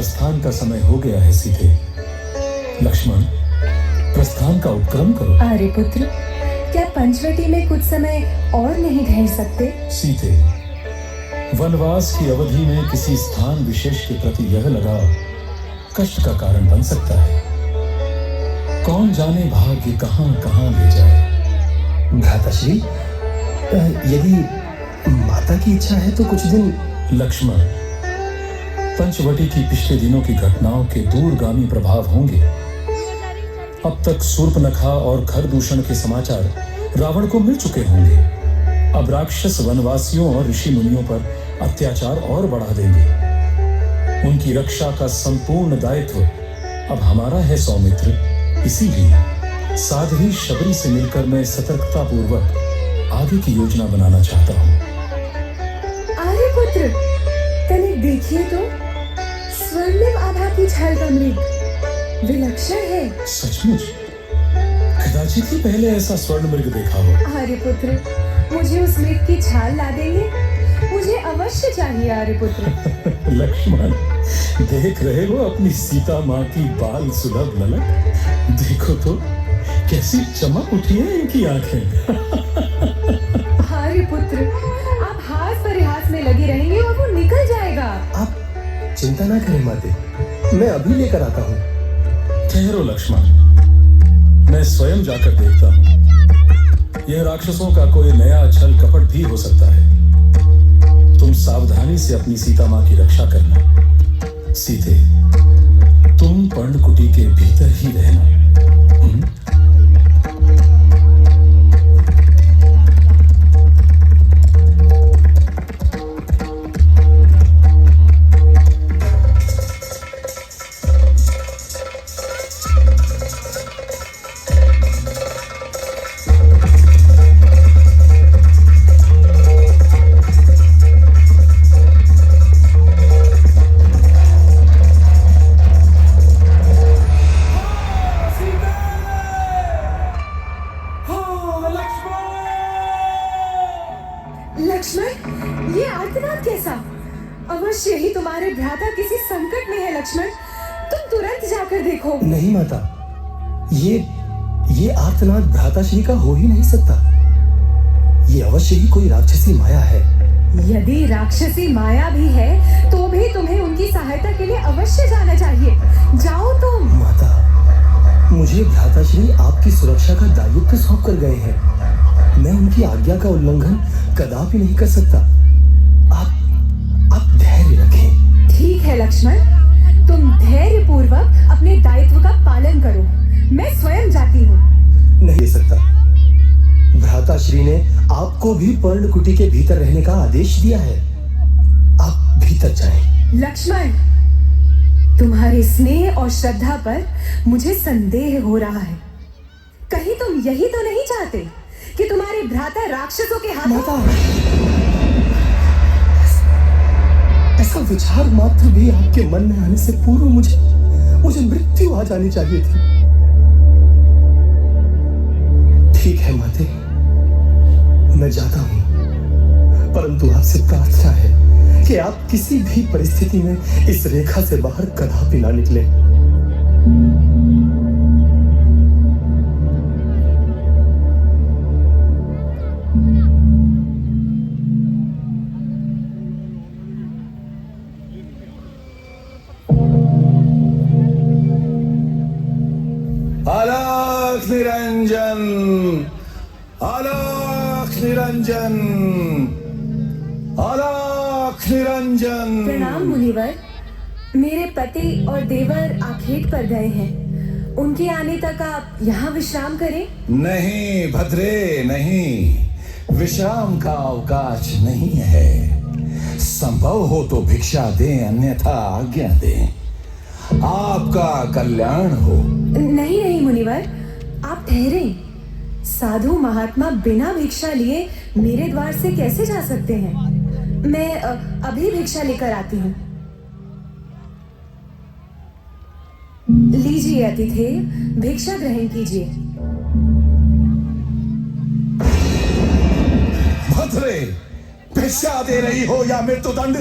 प्रस्थान का समय हो गया है सीते। लक्ष्मण, प्रस्थान का उपक्रम करो। आर्यपुत्र, क्या पंचवटी में कुछ समय और नहीं ठहर सकते? सीते, वनवास की अवधि में किसी स्थान विशेष के प्रति यह लगाव कष्ट का कारण बन सकता है। कौन जाने भाग्य कहां कहां ले जाए। भ्राताश्री, यदि माता की इच्छा है तो कुछ दिन। लक्ष्मण, पंचवटी की पिछले दिनों की घटनाओं के दूरगामी प्रभाव होंगे। अब तक शूर्पणखा और खरदूषण के समाचार रावण को मिल चुके होंगे। अब राक्षस वनवासियों और ऋषि मुनियों पर अत्याचार और बढ़ा देंगे। उनकी रक्षा का संपूर्ण दायित्व अब हमारा है सौमित्र। इसीलिए साध्वी शबरी से मिलकर मैं सतर्कता पूर्वक आगे की योजना बनाना चाहता हूँ। आर्यपुत्र, तनिक देखिए तो, स्वर्णिम आभा की छाल का मृग विलक्षण है। सचमुच? कदाचित ही पहले ऐसा स्वर्ण मृग देखा हो। आर्यपुत्र, मुझे उस मृग की छाल ला देंगे? मुझे अवश्य चाहिए आर्यपुत्र। लक्ष्मण, देख रहे हो अपनी सीता माँ की बाल सुलभ ललक? देखो तो कैसी चमक उठी है इनकी आंखें। आर्यपुत्र, आप हास परिहास में लगे रहेंगे और वो निकल जाएगा। आप चिंता ना करें माते, मैं अभी लेकर आता हूँ। ठहरो लक्ष्मण, मैं स्वयं जाकर देखता हूँ। यह राक्षसों का कोई नया छल कपट भी हो सकता है। तुम सावधानी से अपनी सीता माँ की रक्षा करना। सीते, तुम पर्णकुटी के भीतर ही रहना। लक्ष्मण, ये आर्तनाद कैसा? अवश्य ही तुम्हारे भ्राता किसी संकट में है। लक्ष्मण, तुम तुरंत जाकर देखो। नहीं माता, ये आर्तनाद भ्राताश्री का हो ही नहीं सकता। ये अवश्य ही कोई राक्षसी माया है। यदि राक्षसी माया भी है तो भी तुम्हें उनकी सहायता के लिए अवश्य जाना चाहिए। जाओ तुम। माता, मुझे भ्राताश्री आपकी सुरक्षा का दायित्व सौंप कर गए हैं। मैं उनकी आज्ञा का उल्लंघन कदापि नहीं कर सकता। आप धैर्य रखें। ठीक है लक्ष्मण, तुम धैर्य पूर्वक अपने दायित्व का पालन करो। मैं स्वयं जाती हूँ। नहीं दे सकता। भ्राताश्री ने आपको भी पर्णकुटी के भीतर रहने का आदेश दिया है। आप भीतर जाएं। लक्ष्मण, तुम्हारे स्नेह और श्रद्धा पर मुझे संदेह हो रहा है। कहीं तुम यही तो नहीं चाहते कि तुम्हारे भ्राता राक्षसों के हाथों। माता, ऐसा विचार मात्र भी आपके मन में आने से पूर्व मुझे मृत्यु आ जानी चाहिए थी। ठीक है माते, मैं जाता हूं, परंतु आपसे प्रार्थना है कि आप किसी भी परिस्थिति में इस रेखा से बाहर कदापि ना निकले। आलोक निरंजन, आलोक निरंजन, आलोक निरंजन। प्रणाम मुनिवर। मेरे पति और देवर आखेट पर गए हैं। उनके आने तक आप यहाँ विश्राम करें। नहीं भद्रे, नहीं, विश्राम का अवकाश नहीं है। संभव हो तो भिक्षा दें, अन्यथा आज्ञा दें। आपका कल्याण हो। नहीं नहीं मुनिवर, आप ठहरें। साधु महात्मा बिना भिक्षा लिए मेरे द्वार से कैसे जा सकते हैं? मैं अभी भिक्षा लेकर आती हूँ। लीजिए अतिथेय, भिक्षा ग्रहण कीजिए। भद्रे, भिक्षा दे रही हो या मृत्युदंड?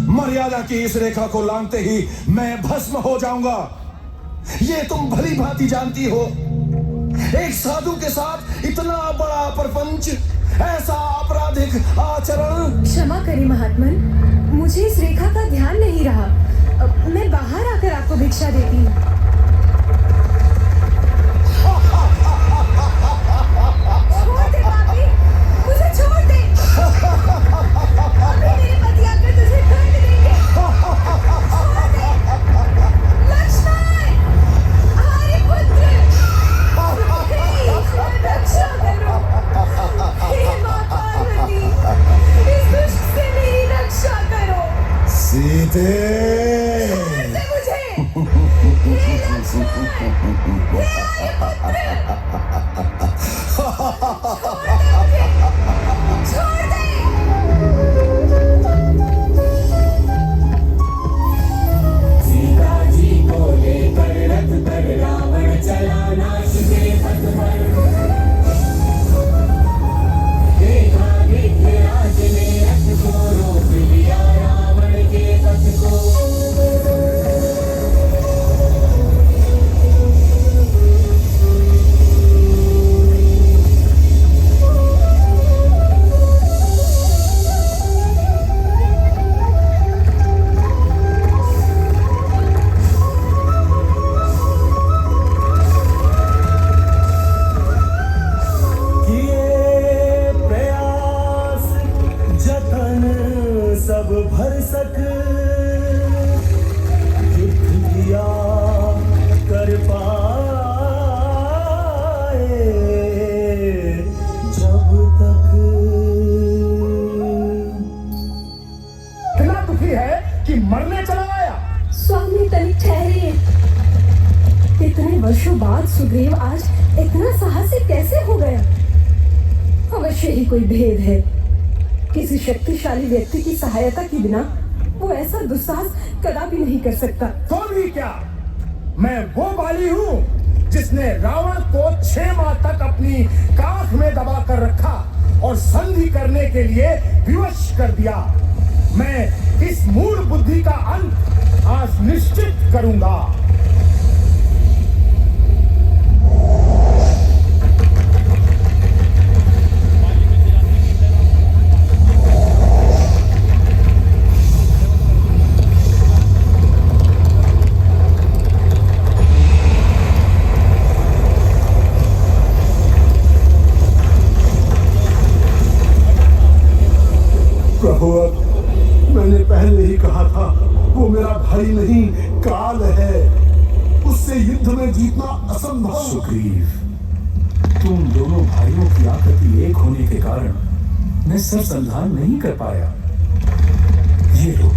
मर्यादा की इस रेखा को लांघते ही मैं भस्म हो जाऊंगा। ये तुम भली भांति जानती हो। एक साधु के साथ इतना बड़ा प्रपंच, ऐसा आपराधिक आचरण। क्षमा करें महात्मन, मुझे इस रेखा का ध्यान नहीं रहा। मैं बाहर आकर आपको भिक्षा देती हूँ। छोड़ दे पापी, मुझे छोड़ दे। अभी मेरे पति आकर तुझे दंड देंगे। छोड़ दे। लक्ष्मण, हमारे पुत्र, रक्षा करो। हे माँ पार्वती, इस दुष्ट से मेरी रक्षा करो। सीते, छोड़ दे मुझे। हे लक्ष्मण, हे आर्यपुत्र, छोड़ दे मुझे। सीता जी को लेकर रथ पर रावण चला नाश के पथ पर। देखा विघ्नराज ने रथ को रोक लिया रावण के पथ को। सब भरसक युद्ध किया कर पाए जब तक। इतना दुखी है कि मरने चला आया। स्वामी तनिक ठहरिए। इतने वर्षों बाद सुग्रीव आज इतना साहसी कैसे हो गया? अवश्य ही कोई भेद है। किसी शक्तिशाली व्यक्ति की सहायता के बिना वो ऐसा दुस्साहस कदापि नहीं कर सकता। तो भी क्या, मैं वो बाली हूँ जिसने रावण को 6 माह तक अपनी काख में दबा कर रखा और संधि करने के लिए विवश कर दिया। मैं इस मूढ़ बुद्धि का अंत आज निश्चित करूंगा। प्रभु, मैंने पहले ही कहा था वो मेरा भाई नहीं काल है। उससे युद्ध में जीतना असंभव। सुग्रीव, तुम दोनों भाइयों की आकृति एक होने के कारण मैं सब संधान नहीं कर पाया। ये लो,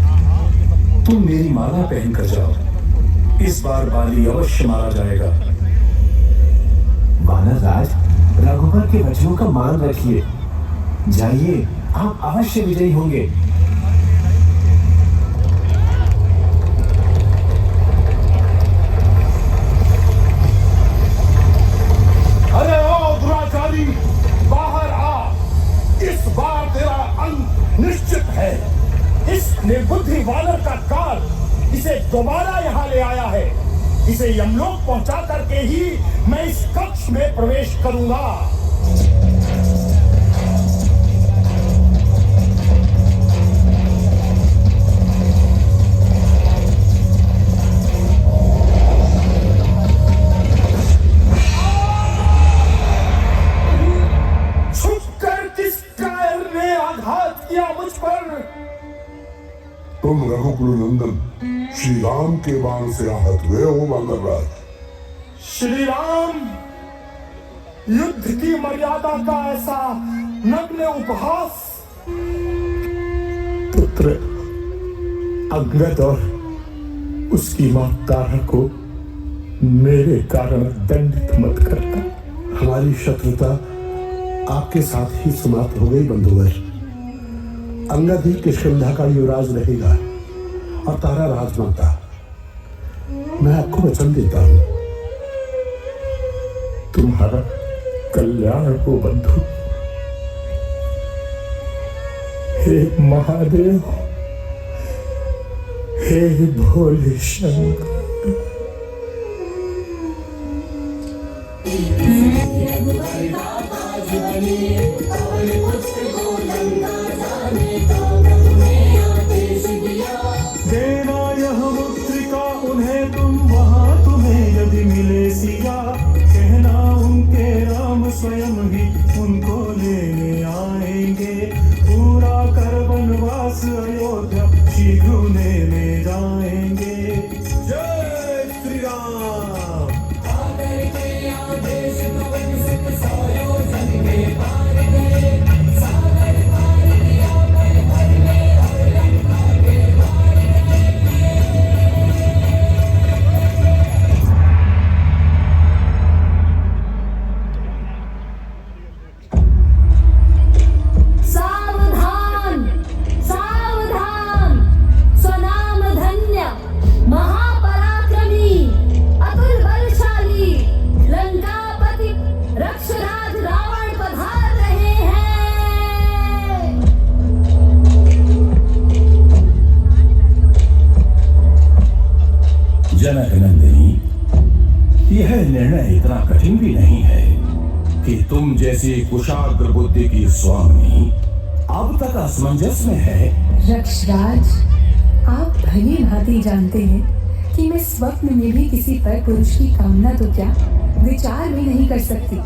तुम मेरी माला पहनकर जाओ। इस बार बाली अवश्य मारा जाएगा। वानर राज, रघुवर के वचनों का मान रखिए। जाइए, आप अवश्य विजयी होंगे। अरे ओ दुराचारी, बाहर आ। इस बार तेरा अंत निश्चित है। इस निर्बुद्धि वानर का काल इसे दोबारा यहाँ ले आया है। इसे यमलोक पहुंचा करके ही मैं इस कक्ष में प्रवेश करूंगा। तुम रघुकुल नंदन श्री राम के बाण से आहत हुए हो वानरराज। श्री राम, युद्ध की मर्यादा का ऐसा नग्न उपहास। पुत्र अंगद और उसकी मां तारा को मेरे कारण दंडित मत करता। हमारी शत्रुता आपके साथ ही समाप्त हो गई बंधुवर। अंगद ही किष्किंधा का युवराज रहेगा और तारा राजमाता। मैं आपको वचन देता हूं, तुम्हारा कल्याण हो बंधु। हे महादेव, हे भोले शंकर। देना यह मुद्रिका उन्हें तुम, वहां तुम्हें यदि मिले सिया, कहना उनके राम स्वयं ही उनको लेने आएंगे। पूरा कर वनवास अयोध्या शीघ्र लेने जाएंगे। जय श्री राम। सावधान सावधान, स्वनाम धन्य महापराक्रमी अतुल बलशाली लंकापति रक्षराज रावण पधार रहे हैं। जनक नंदिनी, यह निर्णय इतना कठिन भी नहीं है कि तुम जैसी कुशाग्र बुद्धि की स्वामी अब तक असमंजस में है। रक्षराज, आप भली भांति जानते हैं कि मैं स्वप्न में भी किसी पर पुरुष की कामना तो क्या विचार भी नहीं कर सकती।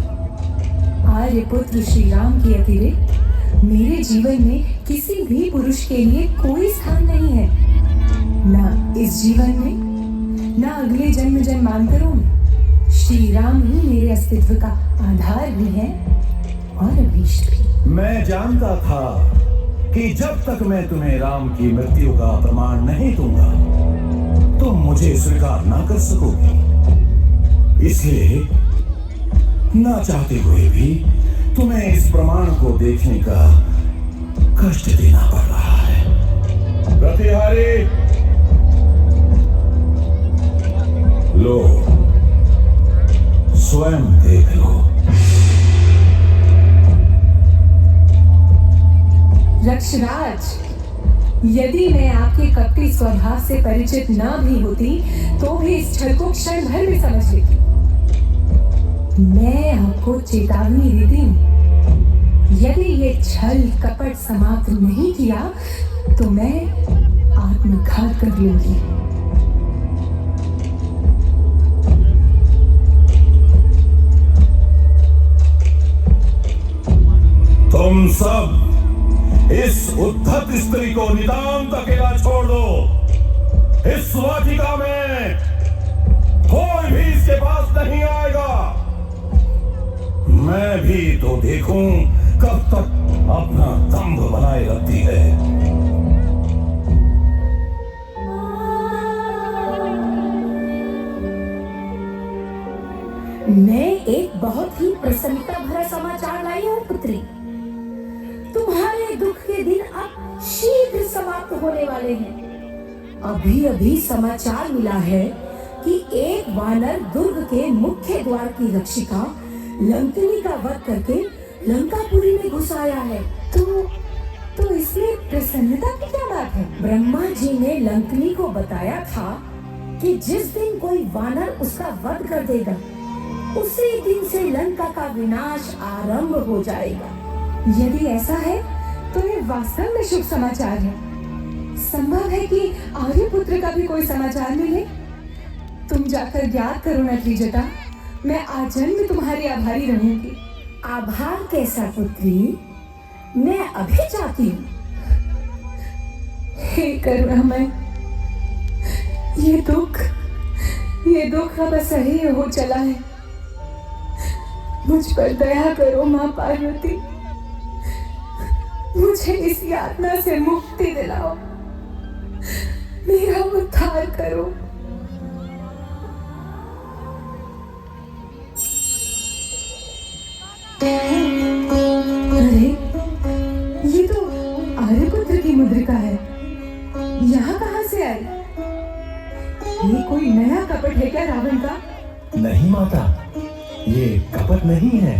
आर्यपुत्र श्री राम के अतिरिक्त मेरे जीवन में किसी भी पुरुष के लिए कोई स्थान नहीं है, ना इस जीवन में ना अगले जन्म जन्मांतरों में। श्री राम ही मेरे अस्तित्व का आधार भी है और अभीष्ट भी। मैं जानता था कि जब तक मैं तुम्हें राम की मृत्यु का प्रमाण नहीं दूंगा तुम मुझे स्वीकार ना कर सकोगी। इसलिए ना चाहते हुए भी तुम्हें इस प्रमाण को देखने का कष्ट देना पड़ रहा है। प्रतिहारी, लो स्वयं देख लो। रक्षराज, यदि मैं आपके कपटी स्वभाव से परिचित न भी होती तो भी इस छल को क्षण भर में समझ लेती। मैं आपको चेतावनी देती हूँ, यदि ये छल कपट समाप्त नहीं किया तो मैं आत्मघात कर लूंगी। तुम सब इस उद्धत स्त्री को नितांत अकेला छोड़ दो। इस वाटिका में कोई भी इसके पास नहीं आएगा। मैं भी तो देखूं कब तक अपना दंभ बनाए रखती है। मैं एक बहुत ही प्रसन्नता भरा समाचार लाई हूँ पुत्री। तुम्हारे दुख के दिन अब शीघ्र समाप्त होने वाले हैं। अभी अभी समाचार मिला है कि एक वानर दुर्ग के मुख्य द्वार की रक्षिका लंकिनी का वध करके लंकापुरी में घुस आया है। तो इसमें प्रसन्नता की क्या बात है? ब्रह्मा जी ने लंकिनी को बताया था कि जिस दिन कोई वानर उसका वध कर देगा उसी दिन से लंका का विनाश आरंभ हो जाएगा। यदि ऐसा है तो ये वास्तव में शुभ समाचार है। संभव है कि आर्यपुत्र का भी कोई समाचार मिले। तुम जाकर ज्ञात करो नटलीजटा, मैं आजन्म तुम्हारी आभारी रहूंगी। आभार कैसा पुत्री, मैं अभी जाती हूँ। हे करुणामय, ये दुख अब असह्य हो चला है। मुझ पर दया करो माँ पार्वती, मुझे इस यातना से मुक्ति दिलाओ, मेरा उद्धार करो। अरे, ये तो आर्यपुत्र की मुद्रिका है। यहाँ कहाँ से आई? ये कोई नया कपट है क्या रावण का? नहीं माता, ये कपट नहीं है,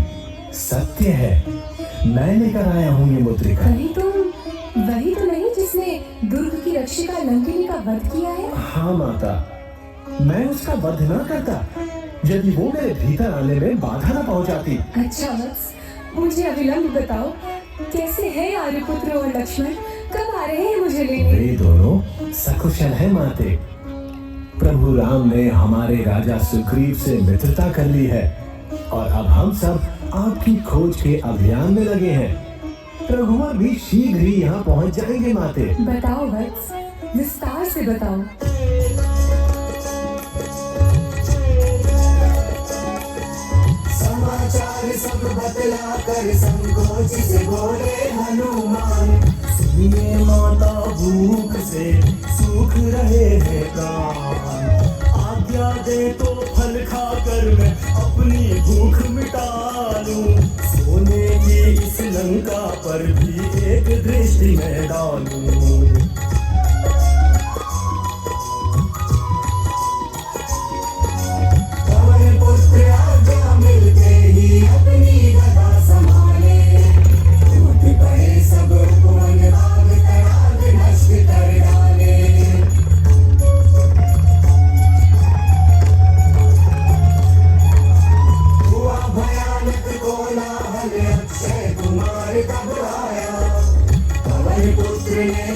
सत्य है। मैं लेकर आया हूँ ये मुद्रिका। वही तो नहीं जिस जिसने दुर्ग की रक्षिका लंकिनी का वध किया है? हाँ माता, मैं उसका वध न करता यदि वो मेरे भीतर आने में बाधा न पहुंचाती। अच्छा वत्स, मुझे अविलंब बताओ, कैसे है आर्यपुत्र और लक्ष्मण? कब आ रहे हैं मुझे लेने? वे दोनों सकुशल है माते। प्रभु राम ने हमारे राजा सुग्रीव से मित्रता कर ली है और अब हम सब आपकी खोज के अभियान में लगे हैं। रघुवर भी शीघ्र ही यहाँ पहुँच जाएंगे माते। बताओ वत्स, विस्तार से बताओ। समाचार सब बतला कर संकोच से बोले हनुमान। सुनिए माता, भूख से सूख रहे हैं प्राण। आज्ञा दे तो फल खाकर मैं अपनी भूख मिटा लूं। सोने की इस लंका पर भी एक दृष्टि मैं डालूं।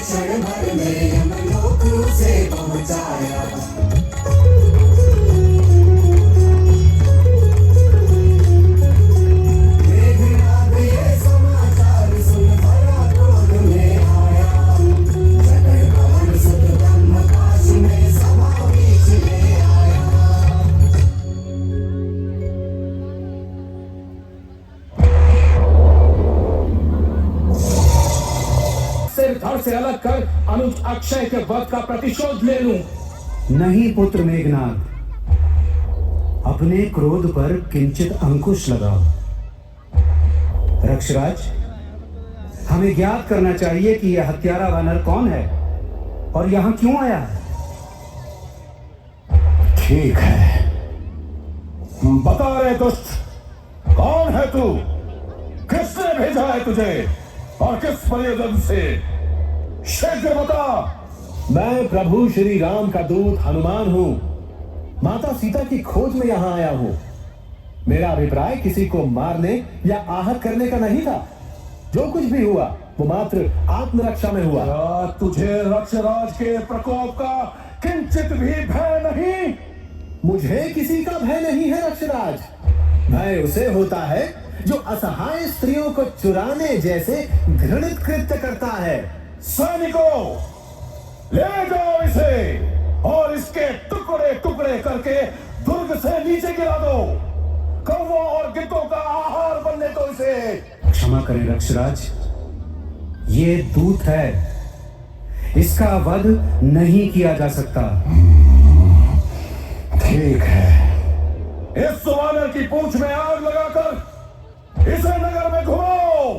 क्षण भर में यमलोक उसे पहुंचाया। मेघनाद ये समाचार सुन भरा क्रोध में आया। जगत पवन सुत ब्रह्म काशी में सभा बीच ले आया। सिर धड़ से अलग कर अनुज अक्षय के वध का प्रतिशोध ले लूं। नहीं पुत्र मेघनाद, अपने क्रोध पर किंचित अंकुश लगाओ। रक्षराज, हमें ज्ञात करना चाहिए कि यह हत्यारा वानर कौन है और यहाँ क्यों आया है। ठीक है, बता रहे दुष्ट, कौन है तू? किसने भेजा है तुझे और किस प्रयोजन से? शीघ्र बता। मैं प्रभु श्री राम का दूत हनुमान हूँ। माता सीता की खोज में यहाँ आया हूँ। मेरा अभिप्राय किसी को मारने या आहत करने का नहीं था। जो कुछ भी हुआ वो मात्र आत्मरक्षा में हुआ। क्या तुझे रक्षराज के प्रकोप का किंचित भी भय नहीं? मुझे किसी का भय नहीं है रक्षराज। भय उसे होता है जो असहाय स्त्रियों को चुराने जैसे घृणित कृत्य करता है। सैनिकों, ले जाओ इसे और इसके टुकड़े टुकड़े करके दुर्ग से नीचे गिरा दो। कौवों और गिद्धों का आहार बनने दो इसे। क्षमा करें रक्षराज, ये दूत है, इसका वध नहीं किया जा सकता। ठीक है। इस वानर की पूंछ में आग लगाकर इसे नगर में घुमाओ,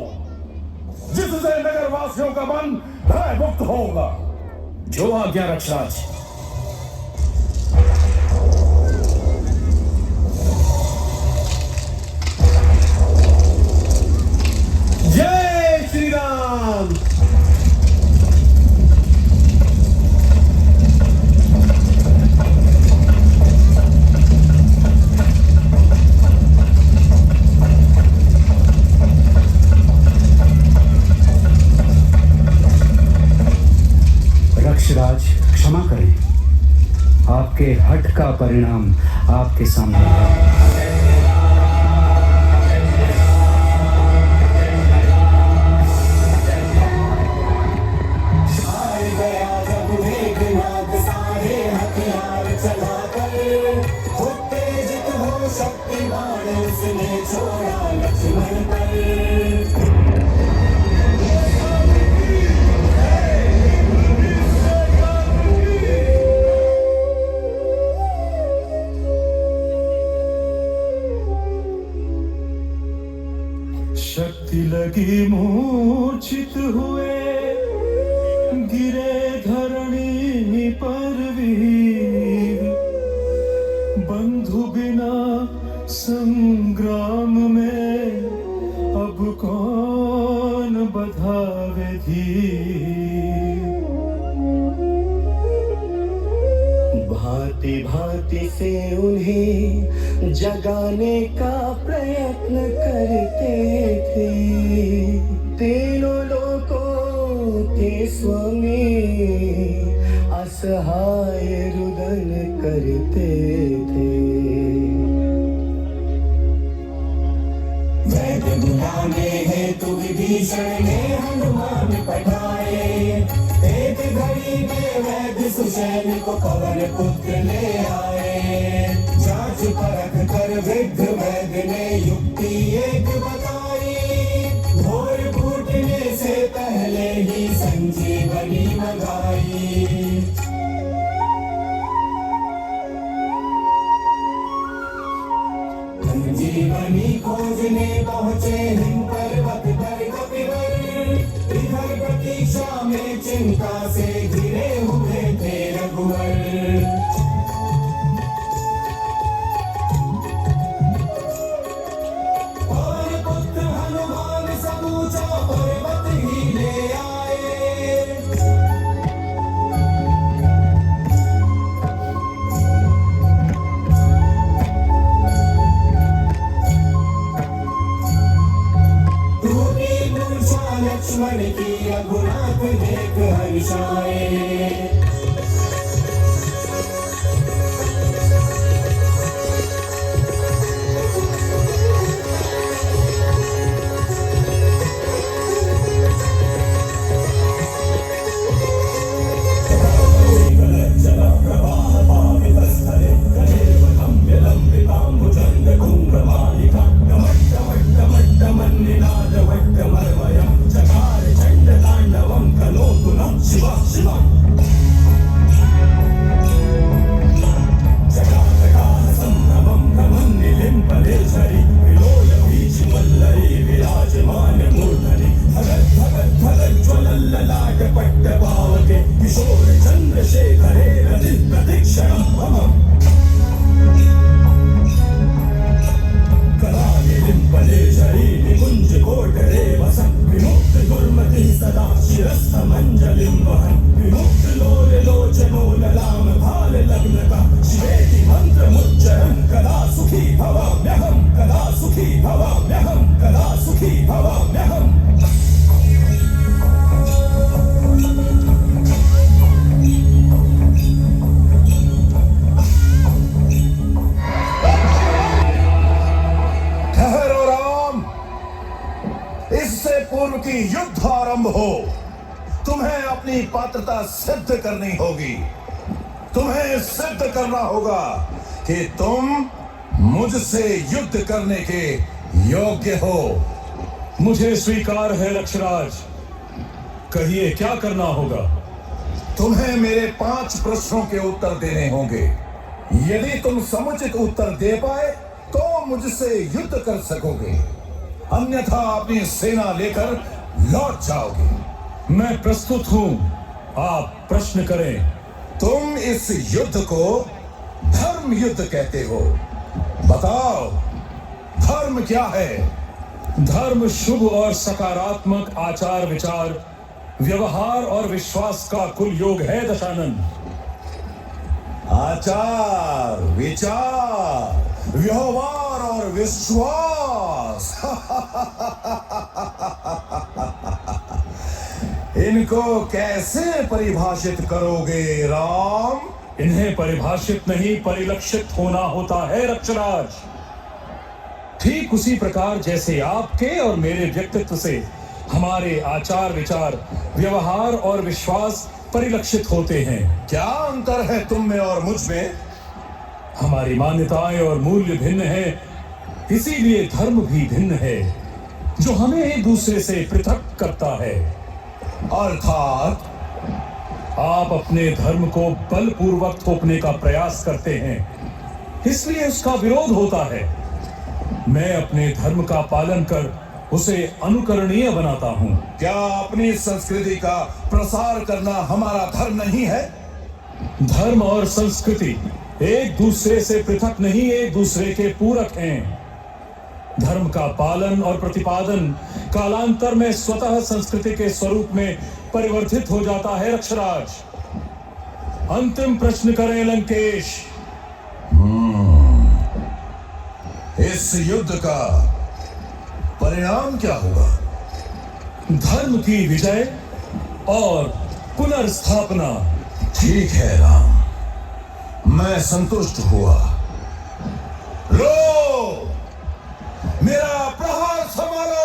जिससे नगर वासियों का मन भय मुक्त होगा। जो आज्ञा रक्षराज। जय श्री राम। रक्षराज, क्षमा करें, आपके हठ का परिणाम आपके सामने है। शक्तिमान उसने छोड़ा लक्ष्मण पर। शक्ति लगी मूर्छित हुए, गिरे धरणी पर वीर। बंधु बिना संग्राम में अब कौन बधावे धीर। भांति भांति से उन्हें जगाने का प्रयत्न करते थे। तीनों लोकों के स्वामी असहाय रुदन करते थे। वैद्य बुलाने हेतु विभीषण ने हनुमान पठाए। एक घड़ी में वैद्य सुशैल को पवन पुत्र ले आए। जांच परख कर वृद्ध वैद्य ने युक्ति एक बताई। भोर फूटने से पहले ही संजीवनी मंगाई। संजीवनी खोजने पहुंचे हिम पर्वत पर कपिवर। इधर प्रतीक्षा में चिंता से घिरे हुए थे रघुवर। और पुत्र हनुमान समूचा पर्वत ही ले आए। लक्ष्मण की रघुनाथ देख हर्षाए। युद्ध आरंभ हो। तुम्हें अपनी पात्रता सिद्ध करनी होगी। तुम्हें सिद्ध करना होगा कि तुम मुझसे युद्ध करने के योग्य हो। मुझे स्वीकार है रक्षराज। कहिए क्या करना होगा? तुम्हें मेरे 5 प्रश्नों के उत्तर देने होंगे। यदि तुम समुचित उत्तर दे पाए तो मुझसे युद्ध कर सकोगे, अन्यथा अपनी सेना लेकर लौट जाओगे। मैं प्रस्तुत हूं, आप प्रश्न करें। तुम इस युद्ध को धर्म युद्ध कहते हो। बताओ, धर्म क्या है? धर्म शुभ और सकारात्मक आचार विचार, व्यवहार और विश्वास का कुल योग है दशानन। आचार, विचार, व्यवहार और विश्वास इनको कैसे परिभाषित करोगे राम? इन्हें परिभाषित नहीं, परिलक्षित होना होता है रक्षराज। ठीक उसी प्रकार जैसे आपके और मेरे व्यक्तित्व से हमारे आचार विचार, व्यवहार और विश्वास परिलक्षित होते हैं। क्या अंतर है तुम में और मुझ में? हमारी मान्यताएं और मूल्य भिन्न हैं, इसीलिए धर्म भी भिन्न है, जो हमें एक दूसरे से पृथक करता है। अर्थात आप अपने धर्म को बलपूर्वक थोपने का प्रयास करते हैं, इसलिए उसका विरोध होता है। मैं अपने धर्म का पालन कर उसे अनुकरणीय बनाता हूं। क्या अपनी संस्कृति का प्रसार करना हमारा धर्म नहीं है? धर्म और संस्कृति एक दूसरे से पृथक नहीं, एक दूसरे के पूरक हैं। धर्म का पालन और प्रतिपादन कालांतर में स्वतः संस्कृति के स्वरूप में परिवर्तित हो जाता है रक्षराज। अंतिम प्रश्न करें लंकेश। इस युद्ध का परिणाम क्या होगा? धर्म की विजय और पुनर्स्थापना। ठीक है राम, मैं संतुष्ट हुआ। लो, मेरा प्रहार संभालो।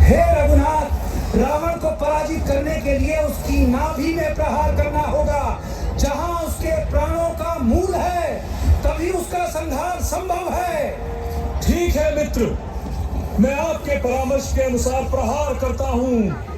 हे रघुनाथ, रावण को पराजित करने के लिए उसकी नाभि में प्रहार करना होगा। जहां उसके प्राणों का मूल है, तभी उसका संहार संभव है। ठीक है मित्र, मैं आपके परामर्श के अनुसार प्रहार करता हूं।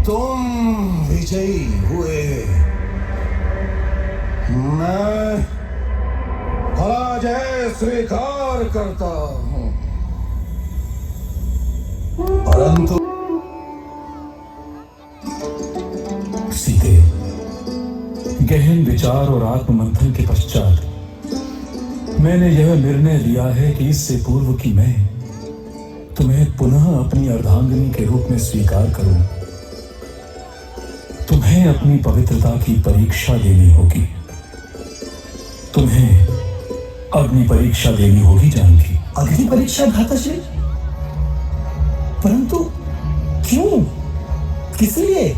तुम विजयी हुए, मैं पराजय स्वीकार करता हूं। परंतु सीते, गहन विचार और आत्ममंथन के पश्चात मैंने यह निर्णय लिया है कि इससे पूर्व कि मैं तुम्हें पुनः अपनी अर्धांगिनी के रूप में स्वीकार करूं, तुम्हें अपनी पवित्रता की परीक्षा देनी होगी। तुम्हें अग्नि परीक्षा देनी होगी जानकी। अग्नि परीक्षा भ्राताश्री? परंतु क्यों? किस लिए?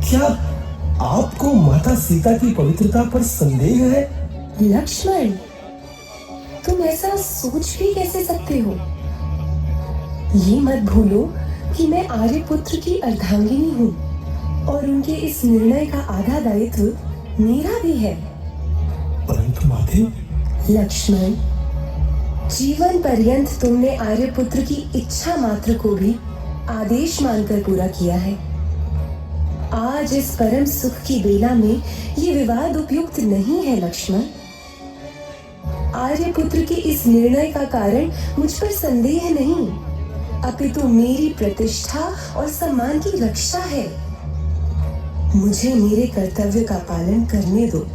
क्या आपको माता सीता की पवित्रता पर संदेह है? लक्ष्मण, तुम ऐसा सोच भी कैसे सकते हो? ये मत भूलो कि मैं आर्यपुत्र की अर्धांगिनी हूँ और उनके इस निर्णय का आधा दायित्व मेरा भी है। परंतु माते। लक्ष्मण, जीवन पर्यंत तुमने आर्यपुत्र की इच्छा मात्र को भी आदेश मानकर पूरा किया है। आज इस परम सुख की बेला में ये विवाद उपयुक्त नहीं है लक्ष्मण। आर्यपुत्र के इस निर्णय का कारण मुझ पर संदेह नहीं, अपितु मेरी प्रतिष्ठा और सम्मान की रक्षा है। मुझे मेरे कर्तव्य का पालन करने दो।